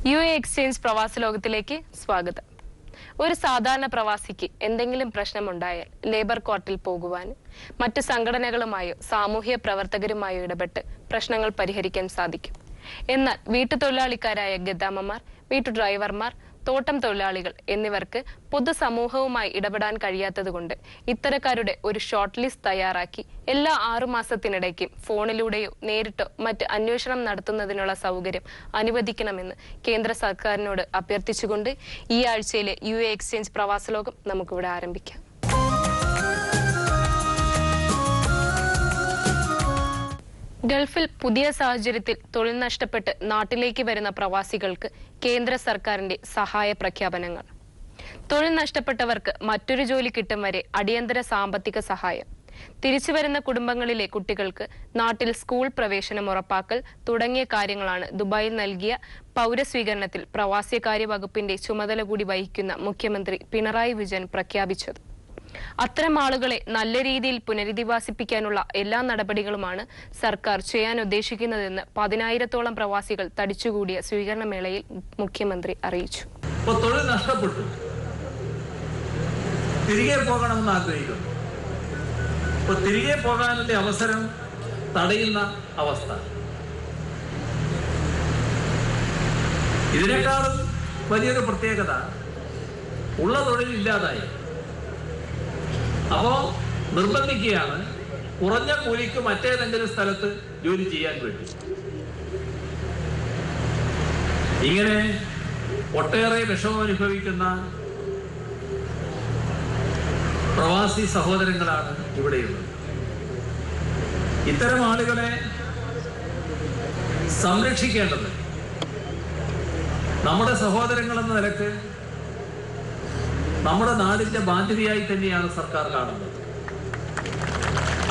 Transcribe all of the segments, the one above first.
UA exchange പ്രവാസ ലോകത്തിലേക്ക് സ്വാഗതം. ഒരു സാധാരണ പ്രവാസിക്ക് എന്തെങ്കിലും പ്രശ്നമുണ്ടായാൽ ലേബർ കോർട്ടിൽ പോകുവാനും മറ്റ് സംഘടനകളുമായോ സാമൂഹ്യ പ്രവർത്തകരുമായോ ഇടപെട്ട് പ്രശ്നങ്ങൾ പരിഹരിക്കാൻ സാധിക്കും. എന്നാൽ വീട്ടുതൊഴിലാളിക്കാരായ ഗദ്ദാമ്മമാർ, വീട്ടു ഡ്രൈവർമാർ, തോട്ടം തൊഴിലാളികൾ എന്നിവർക്ക് പൊതുസമൂഹവുമായി ഇടപെടാൻ കഴിയാത്തതുകൊണ്ട് ഇത്തരക്കാരുടെ ഒരു ഷോർട്ട് ലിസ്റ്റ് തയ്യാറാക്കി എല്ലാ 6 മാസത്തിനിടയ്ക്കും ഫോണിലൂടെയോ നേരിട്ടോ മറ്റ് അന്വേഷണം നടത്തുന്നതിനുള്ള സൗകര്യം അനുവദിക്കണമെന്ന് കേന്ദ്ര സർക്കാരിനോട് അഭ്യർത്ഥിച്ചുകൊണ്ട് ഈ ആഴ്ചയിലെ UA എക്സ്ചേഞ്ച് പ്രവാസലോകം നമുക്കിവിടെ ആരംഭിക്കാം. ഗൾഫിൽ പുതിയ സാഹചര്യത്തിൽ തൊഴിൽ നഷ്ടപ്പെട്ട് നാട്ടിലേക്ക് വരുന്ന പ്രവാസികൾക്ക് കേന്ദ്ര സർക്കാരിന്റെ സഹായ പ്രഖ്യാപനങ്ങൾ. തൊഴിൽ നഷ്ടപ്പെട്ടവർക്ക് മറ്റൊരു ജോലി കിട്ടും വരെ അടിയന്തര സാമ്പത്തിക സഹായം, തിരിച്ചുവരുന്ന കുടുംബങ്ങളിലെ കുട്ടികൾക്ക് നാട്ടിൽ സ്കൂൾ പ്രവേശനം ഉറപ്പാക്കൽ തുടങ്ങിയ കാര്യങ്ങളാണ് ദുബായിൽ നൽകിയ പൗരസ്വീകരണത്തിൽ പ്രവാസികാര്യ വകുപ്പിന്റെ ചുമതല കൂടി വഹിക്കുന്ന മുഖ്യമന്ത്രി പിണറായി വിജയൻ പ്രഖ്യാപിച്ചത്. അത്തരം ആളുകളെ നല്ല രീതിയിൽ പുനരധിവാസിപ്പിക്കാനുള്ള എല്ലാ നടപടികളുമാണ് സർക്കാർ ചെയ്യാൻ ഉദ്ദേശിക്കുന്നതെന്ന് 10,000-ഓളം പ്രവാസികൾ തടിച്ചുകൂടിയ സ്വീകരണമേളയിൽ മുഖ്യമന്ത്രി അറിയിച്ചു. തൊഴിൽ നഷ്ടപ്പെട്ടു, തിരികെ പോകണമെന്ന് ആഗ്രഹിക്കുന്നു. തിരികെ പോകാനുള്ള അവസരം തടയുന്ന അവസ്ഥ. ഇതിനേക്കാളും വലിയൊരു പ്രത്യേകത ഉള്ള തൊഴിലില്ലാതായി. അപ്പോ നിർബന്ധിക്കുകയാണ് കുറഞ്ഞ കൂലിക്ക് മറ്റേതെങ്കിലും സ്ഥലത്ത് ജോലി ചെയ്യാൻ വേണ്ടി. ഇങ്ങനെ ഒട്ടേറെ വിഷമം അനുഭവിക്കുന്ന പ്രവാസി സഹോദരങ്ങളാണ് ഇവിടെയുള്ളത്. ഇത്തരം ആളുകളെ സംരക്ഷിക്കേണ്ടത് നമ്മുടെ സഹോദരങ്ങൾ എന്ന നിലക്ക് നമ്മുടെ നാടിന്റെ ബാധ്യതയായി തന്നെയാണ് സർക്കാർ കാണുന്നത്.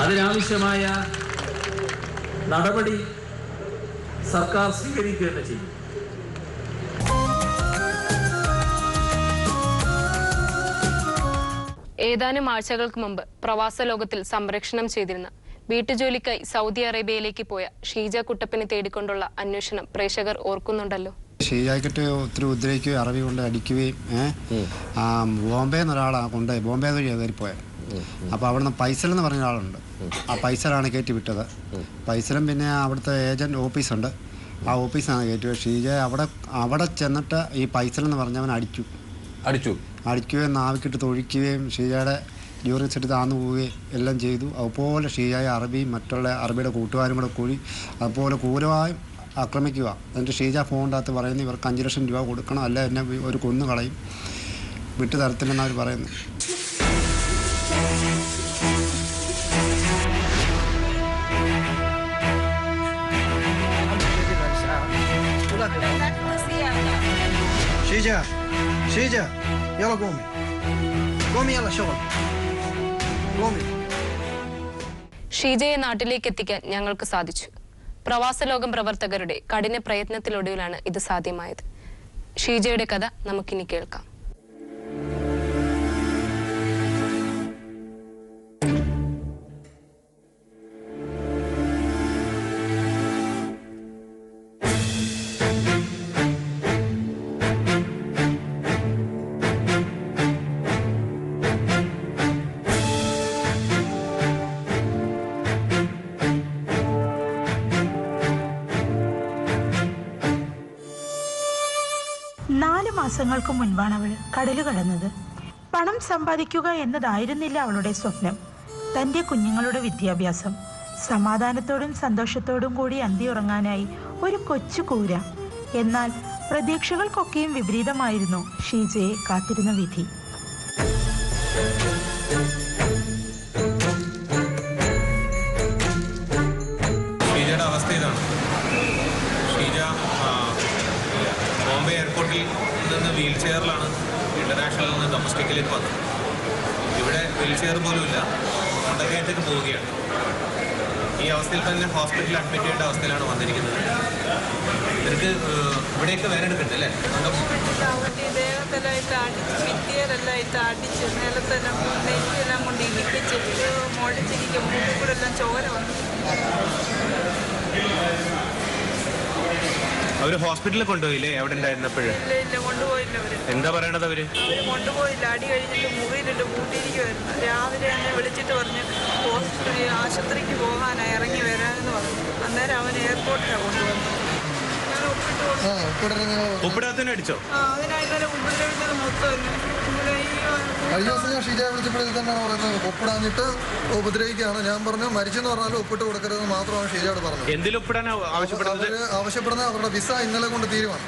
അതിനാവശ്യമായ നടപടി സർക്കാർ സ്വീകരിക്കുക തന്നെ ചെയ്യും. ഏതാനും ആഴ്ചകൾക്ക് മുമ്പ് പ്രവാസ ലോകത്തിൽ സംരക്ഷണം ചെയ്തിരുന്ന വീട്ടുജോലിക്കായി സൗദി അറേബ്യയിലേക്ക് പോയ ഷീജ കുട്ടപ്പിനെ തേടിക്കൊണ്ടുള്ള അന്വേഷണം പ്രേക്ഷകർ ഓർക്കുന്നുണ്ടല്ലോ. ഷീജയ്ക്കിട്ട് ഒത്തിരി ഉദ്രവിക്കുകയും അറബി കൊണ്ട് അടിക്കുകയും ബോംബെ എന്നൊരാളാണ് കൊണ്ടുപോയി, ബോംബെ വഴി കയറിപ്പോയത്. അപ്പോൾ അവിടുന്ന് പൈസൽ എന്ന് പറഞ്ഞ ഒരാളുണ്ട്. ആ പൈസലാണ് കയറ്റി വിട്ടത്. പൈസലും പിന്നെ അവിടുത്തെ ഏജൻറ്റ് ഓഫീസുണ്ട്, ആ ഓഫീസാണ് കയറ്റി. ഷീജ അവിടെ ചെന്നിട്ട് ഈ പൈസലെന്ന് പറഞ്ഞവൻ അടിക്കുകയും നാവിക്കിട്ട് തൊഴിക്കുകയും ഷീജയുടെ യൂറിൻസ് എടുത്ത് ആന്നു പോവുകയും എല്ലാം ചെയ്തു. അതുപോലെ ഷീജയെ അറബിയും മറ്റുള്ള അറബിയുടെ കൂട്ടുകാരും കൂടെ കൂടി അതുപോലെ ക്രൂരമായും ആക്രമിക്കുക. എന്നിട്ട് ഷീജ ഫോണിൻ്റെ അകത്ത് പറയുന്നത് ഇവർക്ക് 5 ലക്ഷം രൂപ കൊടുക്കണം, അല്ല എന്നെ ഒരു കൊന്നു കളയും, വിട്ടു തരത്തില്ലെന്ന് അവർ പറയുന്നു. ഷീജയെ നാട്ടിലേക്ക് എത്തിക്കാൻ ഞങ്ങൾക്ക് സാധിച്ചു. പ്രവാസലോകം പ്രവർത്തകരുടെ കഠിന പ്രയത്നത്തിലൊടുവിലാണ് ഇത് സാധ്യമായത്. ഷീജയുടെ കഥ നമുക്കിനി കേൾക്കാം. മാസങ്ങൾക്ക് മുൻപാണ് അവൾ കടല് കടന്നത്. പണം സമ്പാദിക്കുക എന്നതായിരുന്നില്ല അവളുടെ സ്വപ്നം. തൻ്റെ കുഞ്ഞുങ്ങളുടെ വിദ്യാഭ്യാസം, സമാധാനത്തോടും സന്തോഷത്തോടും കൂടി അന്തിയുറങ്ങാനായി ഒരു കൊച്ചു കൂര. എന്നാൽ പ്രതീക്ഷകൾക്കൊക്കെയും വിപരീതമായിരുന്നു ഷീജയെ കാത്തിരുന്ന വിധി. ഷീജയുടെ അവസ്ഥ ഇതാണ്. ഷീജ ബോംബെ എയർപോർട്ടിൽ നിന്ന് വീൽ ചെയറിലാണ് ഇന്റർനാഷണലിൽ നിന്ന് ഡൊമസ്റ്റിക്കിലേക്ക് വന്നത്. ഇവിടെ വീൽ ചെയർ പോലും ഇല്ല, കൊണ്ടകയറ്റേക്ക് പോവുകയാണ്. ഈ അവസ്ഥയിൽ തന്നെ ഹോസ്പിറ്റലിൽ അഡ്മിറ്റ് ചെയ്യേണ്ട അവസ്ഥയിലാണ് വന്നിരിക്കുന്നത്. ഇവർക്ക് ഇവിടെയൊക്കെ വേറെ എടുക്കണ്ടേ അല്ലേ? ദേഹത്തെല്ലാം അടിച്ച് ഭിത്തിയിലെല്ലാം അടിച്ച് നിലത്തെല്ലാം നെയ്യെല്ലാം കൊണ്ട് ഇടിപ്പിച്ചിട്ട് മുഴച്ചിരിക്കും. മുമ്പിൽ കൂടെ എല്ലാം ചോര വന്നു. അവര് ഹോസ്പിറ്റലിൽ കൊണ്ടുപോയില്ലേ അവിടെ ഉണ്ടായിരുന്നപ്പോഴ്? ഇല്ല കൊണ്ടുപോയില്ല. എന്താ പറയണത് അവര് കൊണ്ടുപോയില്ല. അടി കഴിഞ്ഞിട്ട് മുറിയിലിട്ട് കൂട്ടിയിരിക്കുമായിരുന്നു. രാവിലെ എന്നെ വിളിച്ചിട്ട് പറഞ്ഞ് ആശുപത്രിക്ക് പോകാനായി ഇറങ്ങി വരാമെന്ന് പറഞ്ഞു. അന്നേരം അവൻ എയർപോർട്ടിലാണ് കൊണ്ടുവന്നത്. ഉപ്പിടാത്തന്നെ അടിച്ചോ? അതിനായിട്ട് ഉപദ്രവിച്ചത് മൊത്തം കഴിഞ്ഞ ദിവസം ഞാൻ ഷീജയെ വിളിച്ചപ്പോഴേ തന്നെയാണ് പറയുന്നത്, ഒപ്പിടാഞ്ഞിട്ട് ഉപദ്രവിക്കുകയാണ്. ഞാൻ പറഞ്ഞു മരിച്ചെന്ന് പറഞ്ഞാലും ഒപ്പിട്ട് കൊടുക്കരുതെന്ന് മാത്രമാണ് ഷീജയോട് പറഞ്ഞത്. ആവശ്യപ്പെടുന്ന അവരുടെ വിസ ഇന്നലെ കൊണ്ട് തീരുമാനം.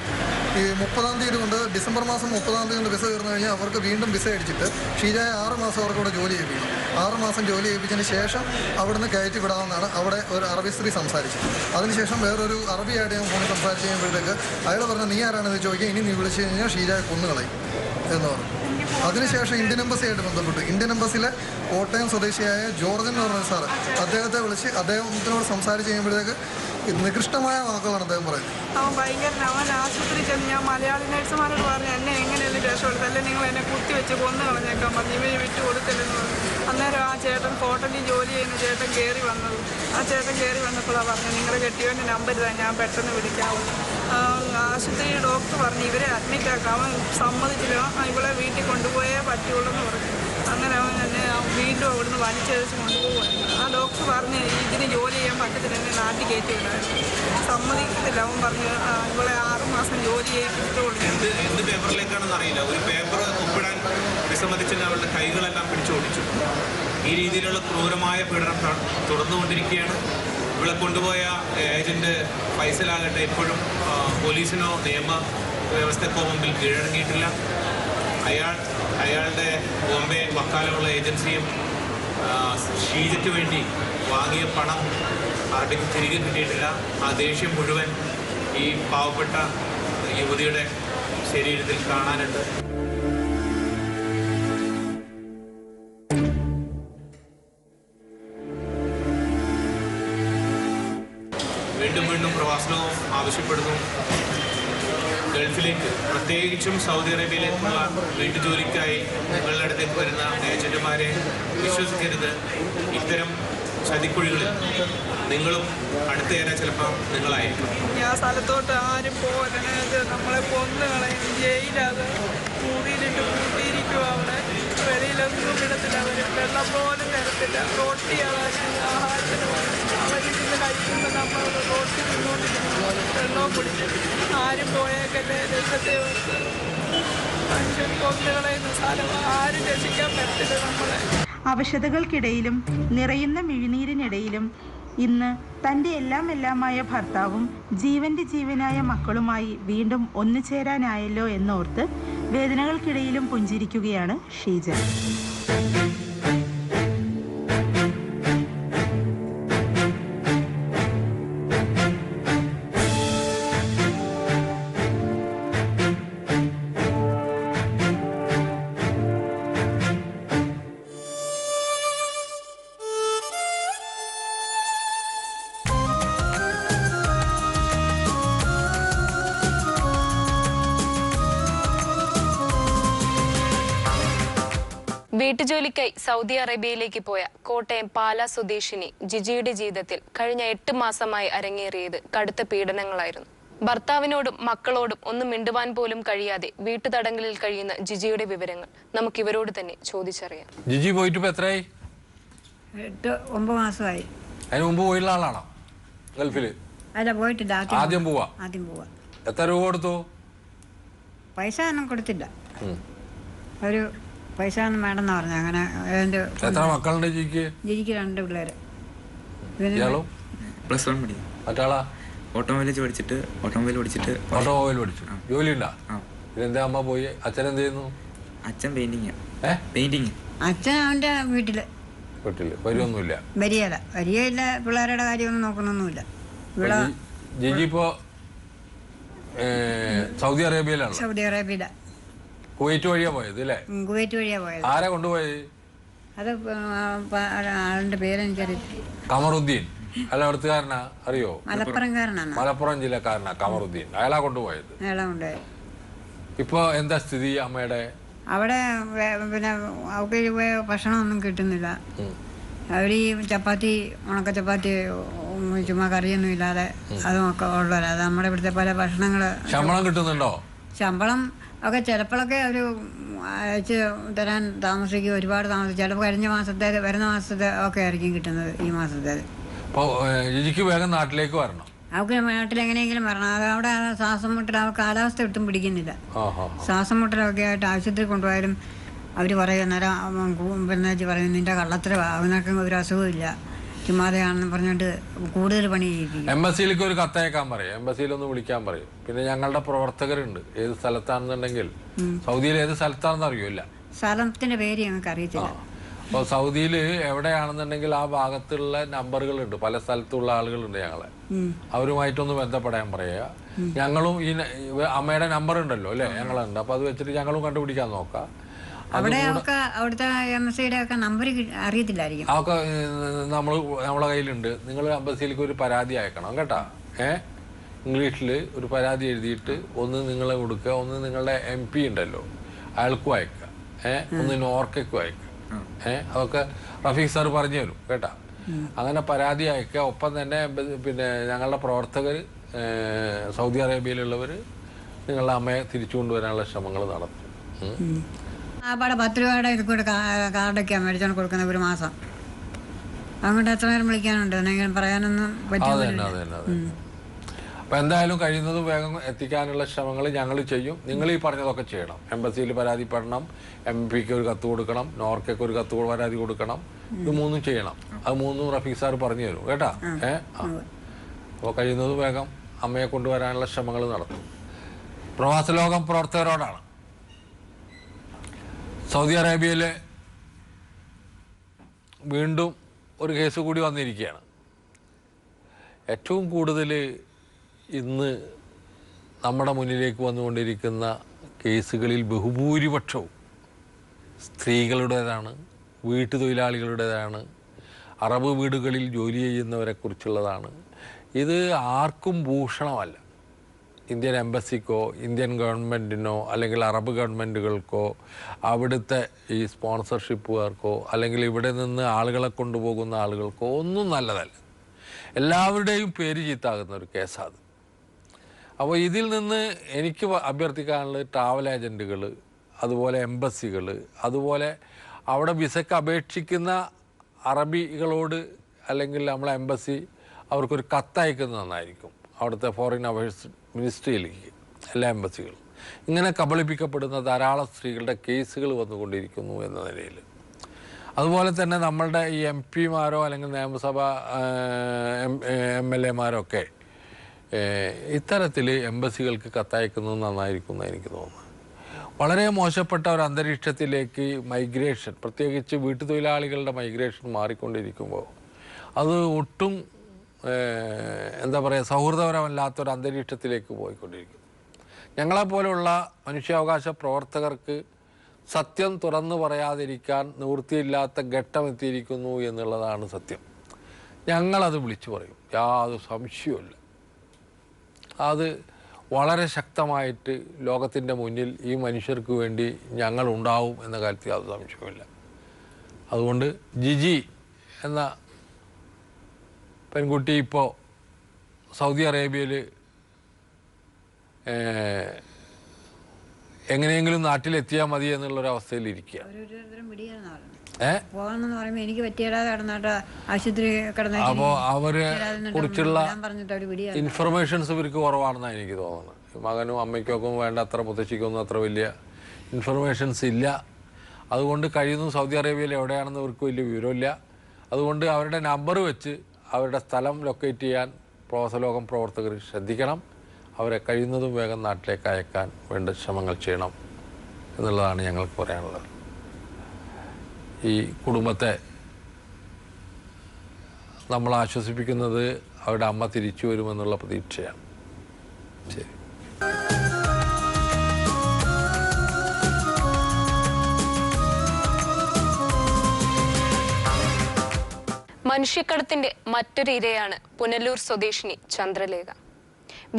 ഈ 30-ാം തീയതി കൊണ്ട്, ഡിസംബർ മാസം 30-ാം തീയതി കൊണ്ട് വിസ തീർന്നു കഴിഞ്ഞാൽ അവർക്ക് വീണ്ടും വിസ അടിച്ചിട്ട് ഷീജയെ 6 മാസം അവർക്ക് ഇവിടെ ജോലി ചെയ്യിപ്പിക്കും. 6 മാസം ജോലി ചെയ്യിപ്പിച്ചതിന് ശേഷം അവിടുന്ന് കയറ്റി വിടാമെന്നാണ് അവിടെ ഒരു അറബി സ്ത്രീ സംസാരിച്ചത്. അതിനുശേഷം വേറൊരു അറബിയായിട്ട് ഞാൻ ഫോണിൽ സംസാരിച്ച് കഴിയുമ്പോഴത്തേക്ക് അയാൾ പറഞ്ഞു, നീ ആരാണെന്ന് ചോദിക്കുക, ഇനി നീ വിളിച്ചു കഴിഞ്ഞാൽ ഷീജയെ കൊന്നുകളയും എന്ന് പറഞ്ഞു. അതിനുശേഷം ഇന്ത്യൻ എംബസിയായിട്ട് ബന്ധപ്പെട്ടു. ഇന്ത്യൻ എംബസിയിലെ കോട്ടയം സ്വദേശിയായ ജോർജൻ എന്ന് പറഞ്ഞ സാറ് അദ്ദേഹത്തെ വിളിച്ച് അദ്ദേഹത്തിനോട് സംസാരിച്ച് കഴിയുമ്പോഴത്തേക്ക് നികൃഷ്ടമായ വാക്കുകളാണ് അദ്ദേഹം പറയുന്നത്. അവൻ ഭയങ്കര, അവൻ ആശുപത്രി ചെന്ന് ഞാൻ മലയാളി നഴ്സുമാരോട് പറഞ്ഞു എന്നെ എങ്ങനെയല്ലേ രക്ഷപ്പെടുത്തുക, അല്ലെ നിങ്ങൾ എന്നെ കുത്തിവെച്ച് കൊന്നു കളഞ്ഞേക്കാൻ പറഞ്ഞു, ഇവന് വിട്ടു കൊടുക്കലെന്ന് പറഞ്ഞു. അന്നേരം ആ ചേട്ടൻ ഹോട്ടലിൽ ജോലി ചെയ്യുന്ന ചേട്ടൻ കയറി വന്നത്. ആ ചേട്ടൻ കയറി വന്നപ്പോഴാണ് പറഞ്ഞു, നിങ്ങളുടെ കെട്ടിയവൻ്റെ നമ്പർ ഇതാ, ഞാൻ പെട്ടെന്ന് വിളിക്കാവുന്നു. ആശുപത്രി ഡോക്ടർ പറഞ്ഞു ഇവരെ അഡ്മിറ്റ് ആക്കാം. അവൻ സമ്മതിച്ചില്ല, ഇവളെ വീട്ടിൽ കൊണ്ടുപോയേ പറ്റുള്ളൂ എന്ന് പറഞ്ഞു. അങ്ങനെ അവൻ എന്നെ വീണ്ടും അവിടുന്ന് വലിച്ചഴിച്ച് കൊണ്ടുപോകുമായിരുന്നു. ആ ഡോക്ടർ പറഞ്ഞ് ഇതിന് ജോലി ചെയ്യാൻ പറ്റത്തില്ല, എന്നെ നാട്ടിൽ കയറ്റി വിടായിരുന്നു. സമ്മതിക്കത്തില്ല. അവൻ പറഞ്ഞു ഇവളെ 6 മാസം ജോലി ചെയ്യിപ്പിച്ചിട്ടുള്ളൂ. എന്ത് പേപ്പറിലേക്കാണെന്ന് അറിയില്ല, ഒരു പേപ്പർ ഒപ്പിടാൻ വിസമ്മതിച്ചിട്ട് അവളുടെ കൈകളെല്ലാം പിടിച്ചോടിച്ചു. ഈ രീതിയിലുള്ള ക്രൂരമായ പീഡനം തുടർന്നുകൊണ്ടിരിക്കുകയാണ്. ഇവിടെ കൊണ്ടുപോയ ഏജന്റ് ഫൈസലാകട്ടെ ഇപ്പോഴും പോലീസിനോ നിയമ വ്യവസ്ഥക്കോ മുമ്പിൽ കീഴടങ്ങിയിട്ടില്ല. അയാളുടെ ബോംബെ വക്കാലമുള്ള ഏജൻസിയും ഷീജയ്ക്ക് വേണ്ടി വാങ്ങിയ പണം അറബിക്ക് തിരികെ കിട്ടിയിട്ടില്ല. ആ ദേഷ്യം മുഴുവൻ ഈ പാവപ്പെട്ട യുവതിയുടെ ശരീരത്തിൽ കാണാനുണ്ട്. വീണ്ടും വീണ്ടും പ്രവാസനവും ആവശ്യപ്പെടുന്നു. ഗൾഫിലേക്ക്, പ്രത്യേകിച്ചും സൗദി അറേബ്യയിലേക്കുള്ള വീട്ടുജോലിക്കായി നിങ്ങളുടെ അടുത്തേക്ക് വരുന്ന ഏജന്റുമാരെ വിശ്വസിക്കരുത്. ഇത്തരം ചതിക്കുഴികളിൽ നിങ്ങളും അടുത്തേറെ ചിലപ്പോൾ നിങ്ങളായിരിക്കും. ആ സ്ഥലത്തോട്ട് ആരും പോകരുത്, നമ്മളെ കൊന്നു കളയും. ജയിലത് മുറിയിലിട്ട് കൂട്ടിയിരിക്കും. അവിടെ വെളിയിലൊന്നും വിടത്തില്ല. അവർ വെള്ളം പോലും തരത്തില്ല. റൊട്ടി ആഹാരത്തിന് അവരിന്ന് കഴിക്കുമ്പോൾ നമ്മൾ റൊട്ടി തിന്നുകൊണ്ടിരിക്കുന്നു, വെള്ളവും കുടിക്കും. ആരും പോയേക്കല്ലേ, ദൈവത്തെ ഓർത്ത്. മനുഷ്യൻ കൊന്നുകളയുന്ന സ്ഥലം ആരും രക്ഷിക്കാൻ പറ്റില്ല നമ്മളെ. അവശതകൾക്കിടയിലും നിറയുന്ന മിഴിനീരിനിടയിലും ഇന്ന് തൻ്റെ എല്ലാമായ ഭർത്താവും ജീവന്റെ ജീവനായ മക്കളുമായി വീണ്ടും ഒന്നുചേരാനായല്ലോ എന്നോർത്ത് വേദനകൾക്കിടയിലും പുഞ്ചിരിക്കുകയാണ് ഷീജ. വീട്ടുജോലിക്കായി സൗദി അറേബ്യയിലേക്ക് പോയ കോട്ടയം പാലാ സ്വദേശിനി ജിജിയുടെ ജീവിതത്തിൽ കഴിഞ്ഞ 8 മാസമായി അരങ്ങേറിയത് കടുത്ത പീഡനങ്ങളായിരുന്നു. ഭർത്താവിനോടും മക്കളോടും ഒന്നും മിണ്ടുവാൻ പോലും കഴിയാതെ വീട്ടുതടങ്കലിൽ കഴിയുന്ന ജിജിയുടെ വിവരങ്ങൾ നമുക്ക് ഇവരോട് തന്നെ ചോദിച്ചറിയാം. ജിജി പോയിട്ട് എത്രയായി? 8-9 മാസമായി. അതിന് മുമ്പ് പോയുള്ള ആളാണോ ഗൾഫില്? അല്ല, പോയിട്ടില്ല. ആദ്യം പോവാ. എത്ര രൂപ കൊടുത്തു? പൈസ ഒന്നും കൊടുത്തില്ല. ഒരു പൈസ ഒന്നും വേണ്ടെന്ന് പറഞ്ഞു. അങ്ങനെ എത്ര മക്കളുണ്ട് ജിജിക്ക്? ജിജിക്ക് 2 പിള്ളേര്. +1 പഠിക്കും. മറ്റാളാ ഓട്ടോമൊബൈൽ പഠിച്ചിട്ട് ഓട്ടോമൊബൈൽ പഠിച്ചു. ജോലി ഉണ്ടാ? ഇതെന്താ അമ്മ പോയി? അച്ഛൻ എന്ത് ചെയ്യുന്നു? അച്ഛൻ പെയിന്റിങ്. അച്ഛൻ അവന്റെ വീട്ടില് വരുമൊന്നുമില്ല. വരികയില്ല. പിള്ളേരുടെ കാര്യമൊന്നും നോക്കണമൊന്നുമില്ല. ജിജി ഇപ്പോ സൗദി അറേബ്യയിലാണ്. സൗദി അറേബ്യയില. കുവൈറ്റ് വഴിയാ പോയത് അല്ലേ? കുവൈറ്റ് വഴിയാ പോയത്. ആരാ കൊണ്ടുപോയത്? അത് ആളുടെ പേരെനിക്കറിയില്ല. കമറുദ്ദീൻ. അയാൾ അവിടുത്തുകാരനാ? അറിയോ? മലപ്പുറംകാരനാണ്. മലപ്പുറം ജില്ലക്കാരനാ കമറുദ്ദീൻ. അയാളാ കൊണ്ടുപോയത്. ഇപ്പൊ എന്താ സ്ഥിതി അമ്മയുടെ? അവിടെ പിന്നെ അവർക്ക് ഭക്ഷണമൊന്നും കിട്ടുന്നില്ല. അവർ ഈ ചപ്പാത്തി, ഉണക്ക ചപ്പാത്തി ചുമ്മാ കറിയൊന്നും ഇല്ലാതെ അതുമൊക്കെ ഉള്ളവരാ. അത് നമ്മുടെ ഇവിടുത്തെ പല ഭക്ഷണങ്ങൾ. ശമ്പളം കിട്ടുന്നുണ്ടോ? ശമ്പളം ഒക്കെ ചിലപ്പോഴൊക്കെ ഒരു അയച്ച് തരാൻ താമസിക്കും, ഒരുപാട് താമസിക്കും. ചിലപ്പോൾ കഴിഞ്ഞ മാസത്തേത് വരുന്ന മാസത്തെ ഒക്കെ ആയിരിക്കും കിട്ടുന്നത് ഈ മാസത്തേത്. ജിജിക്ക് വേഗം നാട്ടിലേക്ക് വരണം. അവർക്ക് നാട്ടിൽ എങ്ങനെയെങ്കിലും വരണം. അത് അവിടെ ശ്വാസം മുട്ടൽ, അവർ കാലാവസ്ഥ ഒട്ടും പിടിക്കുന്നില്ല. ശ്വാസം മുട്ടലൊക്കെ ആയിട്ട് ആശുപത്രി കൊണ്ടുപോയാലും അവർ പറയും, അന്നേരം പിന്നെ പറയും നിന്റെ കള്ളത്തിൽ അവനൊക്കെ ഒരു അസുഖമില്ല, ചുമ്മാതെയാണെന്ന് പറഞ്ഞിട്ട് കൂടുതൽ പണി ചെയ്യിപ്പിക്കും. എംബസിയിലേക്ക് ഒരു കത്തയക്കാൻ പറയും, എംബസിയിലൊന്ന് വിളിക്കാൻ പറയും. പിന്നെ ഞങ്ങളുടെ പ്രവർത്തകരുണ്ട്, ഏത് സ്ഥലത്താണെന്നുണ്ടെങ്കിൽ, സൗദിയിൽ ഏത് സ്ഥലത്താണെന്ന് അറിയില്ല, സ്ഥലത്തിന്റെ പേര് ഞങ്ങൾക്ക് അറിയത്തില്ല. അപ്പോൾ സൗദിയിൽ എവിടെയാണെന്നുണ്ടെങ്കിൽ ആ ഭാഗത്തുള്ള നമ്പറുകളുണ്ട്, പല സ്ഥലത്തുള്ള ആളുകളുണ്ട് ഞങ്ങളെ, അവരുമായിട്ടൊന്ന് ബന്ധപ്പെടാൻ പറയുക. ഞങ്ങളും ഈ അമ്മയുടെ നമ്പർ ഉണ്ടല്ലോ അല്ലേ, ഞങ്ങളുണ്ട്. അപ്പോൾ അത് വെച്ചിട്ട് ഞങ്ങളും കണ്ടുപിടിക്കാൻ നോക്കാം. അവിടുത്തെ എംബസിയുടെ ഒക്കെ നമ്പർ അറിയത്തില്ലായിരിക്കും. അതൊക്കെ നമ്മളെ കയ്യിലുണ്ട്. നിങ്ങൾ എംബസിയിലേക്ക് ഒരു പരാതി അയക്കണം കേട്ടാ. ഇംഗ്ലീഷിൽ ഒരു പരാതി എഴുതിയിട്ട് ഒന്ന് നിങ്ങളെ കൊടുക്കുക, ഒന്ന് നിങ്ങളുടെ MP ഉണ്ടല്ലോ അയാൾക്കും അയക്കുക, ഒന്ന് നോർക്കും അയക്കുക. അതൊക്കെ റഫീഖ് സാർ പറഞ്ഞു തരും കേട്ടാ. അങ്ങനെ പരാതി അയക്കുക. ഒപ്പം തന്നെ പിന്നെ ഞങ്ങളുടെ പ്രവർത്തകർ സൗദി അറേബ്യയിലുള്ളവർ നിങ്ങളുടെ അമ്മയെ തിരിച്ചു കൊണ്ടുവരാനുള്ള ശ്രമങ്ങൾ നടത്തും. അവിടെ 10 രൂപയുടെ ഇത് കൂടെ കാർഡൊക്കെയാണ് മേടിച്ചോണ്ട് കൊടുക്കുന്നത് ഒരു മാസം. അങ്ങോട്ട് എത്ര നേരം വിളിക്കാനുണ്ട്, എന്തെങ്കിലും പറയാനൊന്നും പറ്റില്ല. അപ്പം എന്തായാലും കഴിയുന്നതും വേഗം എത്തിക്കാനുള്ള ശ്രമങ്ങൾ ഞങ്ങൾ ചെയ്യും. നിങ്ങൾ ഈ പറഞ്ഞതൊക്കെ ചെയ്യണം. എംബസിയിൽ പരാതിപ്പെടണം, MP-ക്ക് ഒരു കത്ത് കൊടുക്കണം, നോർക്കൊക്കെ ഒരു കത്ത് പരാതി കൊടുക്കണം. ഇത് 3 ചെയ്യണം. അത് 3 റഫീഖ് സാർ പറഞ്ഞു തരും കേട്ടാ. അപ്പോൾ കഴിയുന്നതും വേഗം അമ്മയെ കൊണ്ടുവരാനുള്ള ശ്രമങ്ങൾ നടത്തും. പ്രവാസ ലോകം പ്രവർത്തകരോടാണ്. സൗദി അറേബ്യയിൽ വീണ്ടും ഒരു കേസ് കൂടി വന്നിരിക്കുകയാണ്. ഏറ്റവും കൂടുതൽ ഇന്ന് നമ്മുടെ മുന്നിലേക്ക് വന്നുകൊണ്ടിരിക്കുന്ന കേസുകളിൽ ബഹുഭൂരിപക്ഷവും സ്ത്രീകളുടേതാണ്, വീട്ടുതൊഴിലാളികളുടേതാണ്, അറബ് വീടുകളിൽ ജോലി ചെയ്യുന്നവരെക്കുറിച്ചുള്ളതാണ്. ഇത് ആർക്കും ഭൂഷണമല്ല. ഇന്ത്യൻ എംബസിക്കോ ഇന്ത്യൻ ഗവൺമെൻറ്റിനോ അല്ലെങ്കിൽ അറബ് ഗവൺമെൻറ്റുകൾക്കോ അവിടുത്തെ ഈ സ്പോൺസർഷിപ്പുകാർക്കോ അല്ലെങ്കിൽ ഇവിടെ നിന്ന് ആളുകളെ കൊണ്ടുപോകുന്ന ആളുകൾക്കോ ഒന്നും നല്ലതല്ല. എല്ലാവരുടെയും പേര് ചീത്താകുന്ന ഒരു കേസാണ്. അപ്പോൾ ഇതിൽ നിന്ന് എനിക്ക് അഭ്യർത്ഥിക്കാനുള്ളത് ട്രാവൽ ഏജൻറ്റുകൾ, അതുപോലെ എംബസികൾ, അതുപോലെ അവിടെ വിസയ്ക്ക് അപേക്ഷിക്കുന്ന അറബികളോട് അല്ലെങ്കിൽ നമ്മളെ എംബസി അവർക്കൊരു കത്തയക്കുന്നത് നന്നായിരിക്കും. അവിടുത്തെ ഫോറിൻ അഫയേഴ്സ് മിനിസ്ട്രിയിലേക്ക് എല്ലാ എംബസികളും. ഇങ്ങനെ കബളിപ്പിക്കപ്പെടുന്ന ധാരാളം സ്ത്രീകളുടെ കേസുകൾ വന്നുകൊണ്ടിരിക്കുന്നു എന്ന നിലയിൽ. അതുപോലെ തന്നെ നമ്മളുടെ ഈ MP-മാരോ അല്ലെങ്കിൽ നിയമസഭ MLA-മാരോ ഒക്കെ ഇത്തരത്തിൽ എംബസികൾക്ക് കത്തയക്കുന്നത് നന്നായിരിക്കും എന്ന് എനിക്ക് തോന്നുന്നു. വളരെ മോശപ്പെട്ട ഒരു അന്തരീക്ഷത്തിലേക്ക് മൈഗ്രേഷൻ, പ്രത്യേകിച്ച് വീട്ടുതൊഴിലാളികളുടെ മൈഗ്രേഷൻ മാറിക്കൊണ്ടിരിക്കുമ്പോൾ അത് ഒട്ടും എന്താ പറയുക സൗഹൃദപരമല്ലാത്തൊരു അന്തരീക്ഷത്തിലേക്ക് പോയിക്കൊണ്ടിരിക്കും. ഞങ്ങളെപ്പോലുള്ള മനുഷ്യാവകാശ പ്രവർത്തകർക്ക് സത്യം തുറന്നു പറയാതിരിക്കാൻ നിവൃത്തിയില്ലാത്ത ഘട്ടമെത്തിയിരിക്കുന്നു എന്നുള്ളതാണ് സത്യം. ഞങ്ങളത് വിളിച്ചു പറയും, യാതൊരു സംശയവുമില്ല. അത് വളരെ ശക്തമായിട്ട് ലോകത്തിൻ്റെ മുന്നിൽ ഈ മനുഷ്യർക്ക് വേണ്ടി ഞങ്ങളുണ്ടാവും എന്ന കാര്യത്തിൽ യാതൊരു സംശയവുമില്ല. അതുകൊണ്ട് ജിജി എന്ന പെൺകുട്ടി ഇപ്പോൾ സൗദി അറേബ്യയിൽ എങ്ങനെയെങ്കിലും നാട്ടിലെത്തിയാൽ മതി എന്നുള്ളൊരവസ്ഥയിൽ ഇരിക്കുക. അപ്പോൾ അവരെ കുറിച്ചുള്ള ഇൻഫർമേഷൻസ് ഇവർക്ക് കുറവാണെന്നാണ് എനിക്ക് തോന്നുന്നത്. മകനും അമ്മയ്ക്കൊക്കെ വേണ്ട അത്ര, മുത്തശ്ശിക്കൊന്നും അത്ര വലിയ ഇൻഫർമേഷൻസ് ഇല്ല. അതുകൊണ്ട് കഴിയുന്നു സൗദി അറേബ്യയിൽ എവിടെയാണെന്ന് ഇവർക്ക് വലിയ വിവരമില്ല. അതുകൊണ്ട് അവരുടെ നമ്പർ വെച്ച് അവരുടെ സ്ഥലം ലൊക്കേറ്റ് ചെയ്യാൻ പ്രവാസ ലോകം പ്രവർത്തകർ ശ്രദ്ധിക്കണം. അവരെ കഴിയുന്നതും വേഗം നാട്ടിലേക്ക് അയക്കാൻ വേണ്ട ശ്രമങ്ങൾ ചെയ്യണം എന്നുള്ളതാണ് ഞങ്ങൾക്ക് പറയാനുള്ളത്. ഈ കുടുംബത്തെ നമ്മൾ ആശ്വസിപ്പിക്കുന്നത് അവരുടെ അമ്മ തിരിച്ചു വരുമെന്നുള്ള പ്രതീക്ഷയാണ്. ശരി. മനുഷ്യക്കടത്തിന്റെ മറ്റൊരു ഇരയാണ് പുനലൂർ സ്വദേശിനി ചന്ദ്രലേഖ.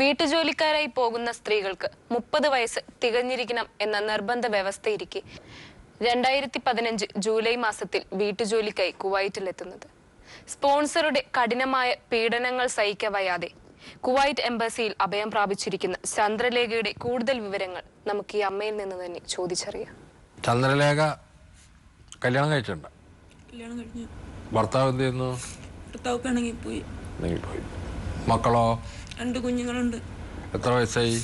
വീട്ടുജോലിക്കാരായി പോകുന്ന സ്ത്രീകൾക്ക് 30 വയസ്സ് തികഞ്ഞിരിക്കണം എന്ന നിർബന്ധ വ്യവസ്ഥയിരിക്കെ 2015 ജൂലൈ മാസത്തിൽ വീട്ടുജോലിക്കായി കുവൈറ്റിലെത്തുന്നത്. സ്പോൺസറുടെ കഠിനമായ പീഡനങ്ങൾ സഹിക്കവയ്യാതെ കുവൈറ്റ് എംബസിയിൽ അഭയം പ്രാപിച്ചിരിക്കുന്ന ചന്ദ്രലേഖയുടെ കൂടുതൽ വിവരങ്ങൾ നമുക്ക് ഈ അമ്മയിൽ നിന്ന് തന്നെ ചോദിച്ചറിയാം. ചന്ദ്രലേഖ കല്യാണം കഴിച്ചിട്ടുണ്ട്? കല്യാണം കഴിഞ്ഞു. ഭർത്താവ് എന്ത് ചെയ്യുന്നു? ഭർത്താവ് പിണങ്ങിപ്പോയി. മക്കളോ? 2 കുഞ്ഞുങ്ങളുണ്ട്. എത്ര വയസ്സായി?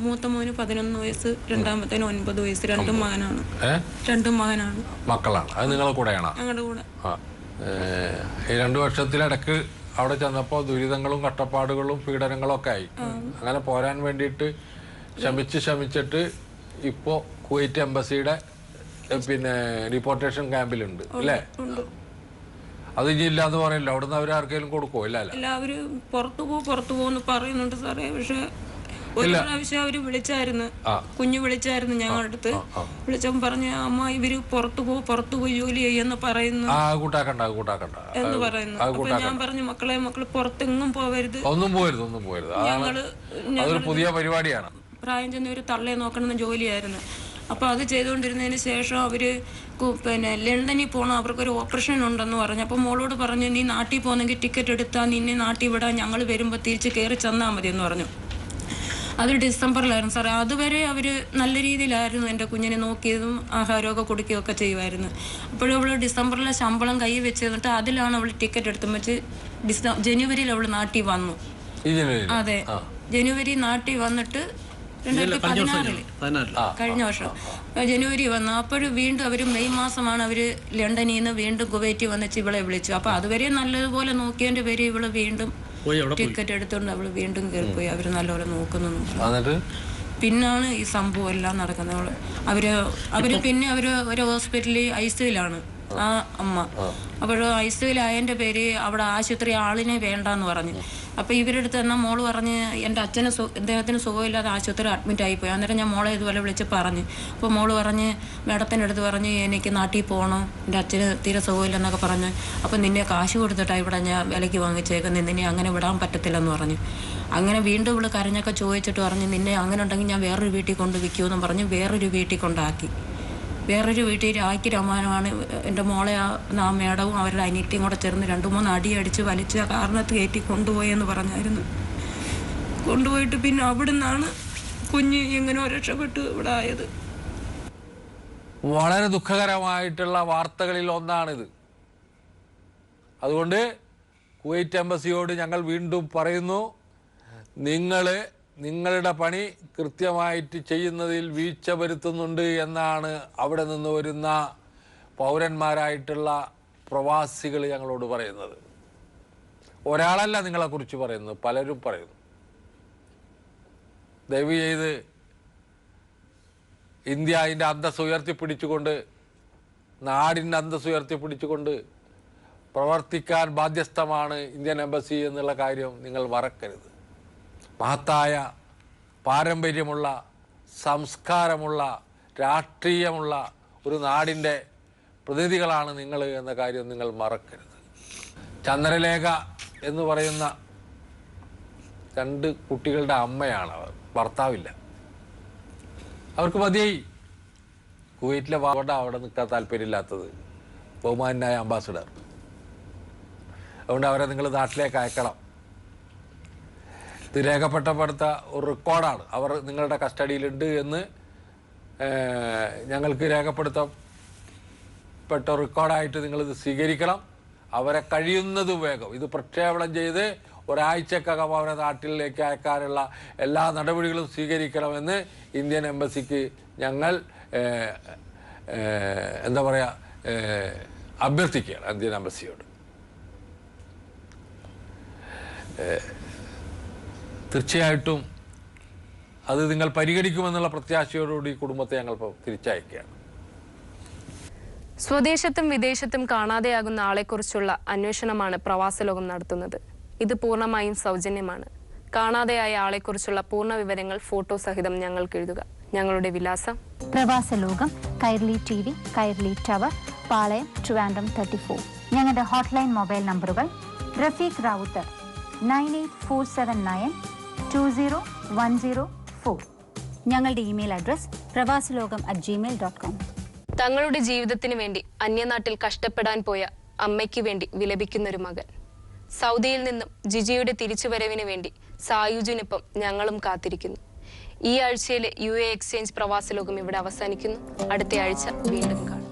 മൂത്ത മോന് 11 വയസ്സ്, രണ്ടാമത്തേന് 9 വയസ്സ്. 2 മകനാണ്. 2 മകനാണ്. മക്കളാണ്. അത് നിങ്ങളെ കൂടെയാണോ? ഞങ്ങളുടെ കൂടെ. ഈ 2 വർഷത്തിലിടക്ക് അവിടെ ചെന്നപ്പോ ദുരിതങ്ങളും കഷ്ടപ്പാടുകളും പീഡനങ്ങളും ഒക്കെ ആയി. അങ്ങനെ പോരാൻ വേണ്ടിയിട്ട് ശ്രമിച്ചിട്ട് ഇപ്പോ കുവൈറ്റ് എംബസിയുടെ പിന്നെ ഡിപ്പോർട്ടേഷൻ ക്യാമ്പിലുണ്ട് അല്ലേ? അത് ഇനി ഇല്ലാന്ന് പറയില്ല. അവിടുന്ന് അവർ ആർക്കെങ്കിലും കൊടുക്കുമോ? ഇല്ല എല്ലാവരും പുറത്തു പോകുമെന്ന് പറയുന്നുണ്ട് സാറേ. പക്ഷെ ഒരു പ്രാവശ്യം അവര് വിളിച്ചായിരുന്നു, കുഞ്ഞു വിളിച്ചായിരുന്നു ഞങ്ങളുടെ അടുത്ത്. വിളിച്ചപ്പോൾ പറഞ്ഞ അമ്മ ഇവര് പുറത്തു പോയി ജോലി ചെയ്യുന്ന പറയുന്നു എന്ന് പറയുന്നു. അപ്പൊ ഞാൻ പറഞ്ഞു മക്കള് പുറത്തെങ്ങും പോവരുത്, ഒന്നും പോകരുത്. ഞങ്ങള് പുതിയ പരിപാടിയാണ്. പ്രായം ചെന്ന ഒരു തള്ളയെ നോക്കണമെന്ന് ജോലിയായിരുന്നു. അപ്പോൾ അത് ചെയ്തുകൊണ്ടിരുന്നതിന് ശേഷം അവർ പിന്നെ ലണ്ടനിൽ പോകണം, അവർക്കൊരു ഓപ്പറേഷൻ ഉണ്ടെന്ന് പറഞ്ഞു. അപ്പോൾ മോളോട് പറഞ്ഞു നീ നാട്ടിൽ പോകുന്നെങ്കിൽ ടിക്കറ്റ് എടുത്താൽ നിന്നെ നാട്ടിൽ വിടാൻ, ഞങ്ങൾ വരുമ്പോൾ തിരിച്ച് കയറി ചെന്നാൽ മതി എന്ന് പറഞ്ഞു. അത് ഡിസംബറിലായിരുന്നു സാറേ. അതുവരെ അവർ നല്ല രീതിയിലായിരുന്നു എൻ്റെ കുഞ്ഞിനെ നോക്കിയതും ആഹാരമൊക്കെ കൊടുക്കുകയൊക്കെ ചെയ്യുമായിരുന്നു. അപ്പോഴും അവൾ ഡിസംബറിലെ ശമ്പളം കൈ വെച്ച് തന്നിട്ട് അതിലാണ് അവൾ ടിക്കറ്റ് എടുത്തും വെച്ച് ജനുവരിയിൽ അവൾ നാട്ടിൽ വന്നു. അതെ, ജനുവരി നാട്ടിൽ വന്നിട്ട് 2016 കഴിഞ്ഞ വർഷം ജനുവരി വന്നു. അപ്പോഴും വീണ്ടും അവർ മെയ് മാസമാണ് അവർ ലണ്ടനിൽ നിന്ന് വീണ്ടും കുവൈറ്റിൽ വന്നിച്ച് ഇവളെ വിളിച്ചു. അപ്പോൾ അതുവരെ നല്ലതുപോലെ നോക്കിയതിൻ്റെ പേര് ഇവള് വീണ്ടും ടിക്കറ്റ് എടുത്തുകൊണ്ട് അവള് വീണ്ടും കയറിപ്പോയി. അവർ നല്ലപോലെ നോക്കുന്നു. പിന്നാണ് ഈ സംഭവം എല്ലാം നടക്കുന്നത്. അവര് പിന്നെ ഒരു ഹോസ്പിറ്റലിൽ ICUലാണ് ആ അമ്മ. അപ്പോൾ ICUലായതിൻ്റെ പേര് അവിടെ ആശുപത്രി ആളിനെ വേണ്ടാന്ന് പറഞ്ഞു. അപ്പോൾ ഇവരുടെ അടുത്ത് എന്നാൽ മോള് പറഞ്ഞ് എൻ്റെ അദ്ദേഹത്തിന് സുഖമില്ലാതെ ആശുപത്രി അഡ്മിറ്റ് ആയിപ്പോയി. അന്നേരം ഞാൻ മോളെ ഇതുപോലെ വിളിച്ച് പറഞ്ഞു. അപ്പോൾ മോള് പറഞ്ഞ് മേഡത്തിൻ്റെ അടുത്ത് പറഞ്ഞ് എനിക്ക് നാട്ടിൽ പോകണം, എൻ്റെ അച്ഛന് തീരെ സുഖമില്ലെന്നൊക്കെ പറഞ്ഞു. അപ്പോൾ നിന്നെ കാശ് കൊടുത്തിട്ടാണ് ഇവിടെ ഞാൻ വിലയ്ക്ക് വാങ്ങിച്ചേക്കുന്നത്, നിന്നെ അങ്ങനെ വിടാൻ പറ്റത്തില്ലെന്ന് പറഞ്ഞു. അങ്ങനെ വീണ്ടും ഇവള് കരഞ്ഞൊക്കെ ചോദിച്ചിട്ട് പറഞ്ഞ് നിന്നെ അങ്ങനെ ഉണ്ടെങ്കിൽ ഞാൻ വേറൊരു വീട്ടിൽ കൊണ്ട് വിൽക്കുമെന്നും പറഞ്ഞ് വേറൊരു വീട്ടിൽ കൊണ്ടാക്കി. വേറൊരു വീട്ടിൽ രാഖി രാമായണമാണ് എൻ്റെ മോളെ ആ മേഡവും അവരുടെ അനിയത്തിയും കൂടെ ചേർന്ന് 2-3 അടി അടിച്ച് വലിച്ച് ആ കാറിനകത്ത് കയറ്റി കൊണ്ടുപോയെന്ന് പറഞ്ഞായിരുന്നു. കൊണ്ടുപോയിട്ട് പിന്നെ അവിടെ നിന്നാണ് കുഞ്ഞ് എങ്ങനെയോ രക്ഷപ്പെട്ട് ഇവിടെ ആയത്. വളരെ ദുഃഖകരമായിട്ടുള്ള വാർത്തകളിൽ ഒന്നാണിത്. അതുകൊണ്ട് കുവൈറ്റ് എംബസിയോട് ഞങ്ങൾ വീണ്ടും പറയുന്നു, നിങ്ങളുടെ പണി കൃത്യമായിട്ട് ചെയ്യുന്നതിൽ വീഴ്ച വരുത്തുന്നുണ്ട് എന്നാണ് അവിടെ നിന്ന് വരുന്ന പൗരന്മാരായിട്ടുള്ള പ്രവാസികൾ ഞങ്ങളോട് പറയുന്നത്. ഒരാളല്ല നിങ്ങളെക്കുറിച്ച് പറയുന്നത്, പലരും പറയുന്നു. ദയവ് ചെയ്ത് ഇന്ത്യ അതിൻ്റെ അന്തസ്സ് ഉയർത്തിപ്പിടിച്ചുകൊണ്ട്, നാടിൻ്റെ അന്തസ്സ് ഉയർത്തിപ്പിടിച്ചുകൊണ്ട് പ്രവർത്തിക്കാൻ ബാധ്യസ്ഥമാണ് ഇന്ത്യൻ എംബസി എന്നുള്ള കാര്യം നിങ്ങൾ മറക്കരുത്. മഹത്തായ പാരമ്പര്യമുള്ള, സംസ്കാരമുള്ള, രാഷ്ട്രീയമുള്ള ഒരു നാടിൻ്റെ പ്രതിനിധികളാണ് നിങ്ങൾ എന്ന കാര്യം നിങ്ങൾ മറക്കരുത്. ചന്ദ്രലേഖ എന്ന് പറയുന്ന 2 കുട്ടികളുടെ അമ്മയാണ് അവർ. ഭർത്താവില്ല, അവർക്ക് മതിയായി. കുവൈറ്റിലെ അവിടെ നിൽക്കാൻ താല്പര്യമില്ലാത്തത് ബഹുമാനായ അംബാസിഡർ. അതുകൊണ്ട് അവരെ നിങ്ങൾ നാട്ടിലേക്ക് അയക്കണം. ഇത് രേഖപ്പെടുത്തപ്പെട്ട ഒരു റെക്കോർഡാണ്. അവർ നിങ്ങളുടെ കസ്റ്റഡിയിലുണ്ട് എന്ന് ഞങ്ങൾക്ക് രേഖപ്പെടുത്തപ്പെട്ട റെക്കോർഡായിട്ട് നിങ്ങളിത് സ്വീകരിക്കണം. അവരെ കഴിയുന്നതും വേഗം ഇത് പ്രക്ഷേപണം ചെയ്ത് ഒരാഴ്ചക്കകം അവരെ നാട്ടിലേക്ക് അയക്കാനുള്ള എല്ലാ നടപടികളും സ്വീകരിക്കണമെന്ന് ഇന്ത്യൻ എംബസിക്ക് ഞങ്ങൾ എന്താ പറയുക അഭ്യർത്ഥിക്കുകയാണ് ഇന്ത്യൻ എംബസിയോട്. തീർച്ചയായിട്ടും അത് നിങ്ങൾ പരിഗണിക്കുമെന്നുള്ള പ്രത്യാശയോടുകൂടി കുടുംബത്തെ ഞങ്ങൾ തിരിച്ചയക്കുകയാണ്. സ്വദേശത്തും വിദേശത്തും കാണാതെയാകുന്ന ആളെക്കുറിച്ചുള്ള അന്വേഷണമാണ് പ്രവാസ ലോകം നടത്തുന്നത്. ഇത് പൂർണ്ണമായും സൗജന്യമാണ്. കാണാതെയായ ആളെക്കുറിച്ചുള്ള പൂർണ്ണ വിവരങ്ങൾ ഫോട്ടോ സഹിതം ഞങ്ങൾക്ക് എഴുതുക. ഞങ്ങളുടെ വിലാസം: പ്രവാസ ലോകം, കൈർലി TV, കൈർലി ടവർ, പാളയം, ട്രിവാൻഡ്രം 34. ഞങ്ങളുടെ ഹോട്ട്ലൈൻ മൊബൈൽ നമ്പറുകൾ: റഫീഖ് റാവുത്തർ 9847920104. ഞങ്ങളുടെ ഇമെയിൽ അഡ്രസ് പ്രവാസലോകം@gmail.com. തങ്ങളുടെ ജീവിതത്തിന് വേണ്ടി അന്യനാട്ടിൽ കഷ്ടപ്പെടാൻ പോയ അമ്മയ്ക്ക് വേണ്ടി വിലപിക്കുന്നൊരു മകൻ. സൗദിയിൽ നിന്നും ജിജിയുടെ തിരിച്ചുവരവിന് വേണ്ടി സായുജിനൊപ്പം ഞങ്ങളും കാത്തിരിക്കുന്നു. ഈ ആഴ്ചയിലെ UA എക്സ്ചേഞ്ച് പ്രവാസ ലോകം ഇവിടെ അവസാനിക്കുന്നു. അടുത്ത ആഴ്ച വീണ്ടും കാണാം.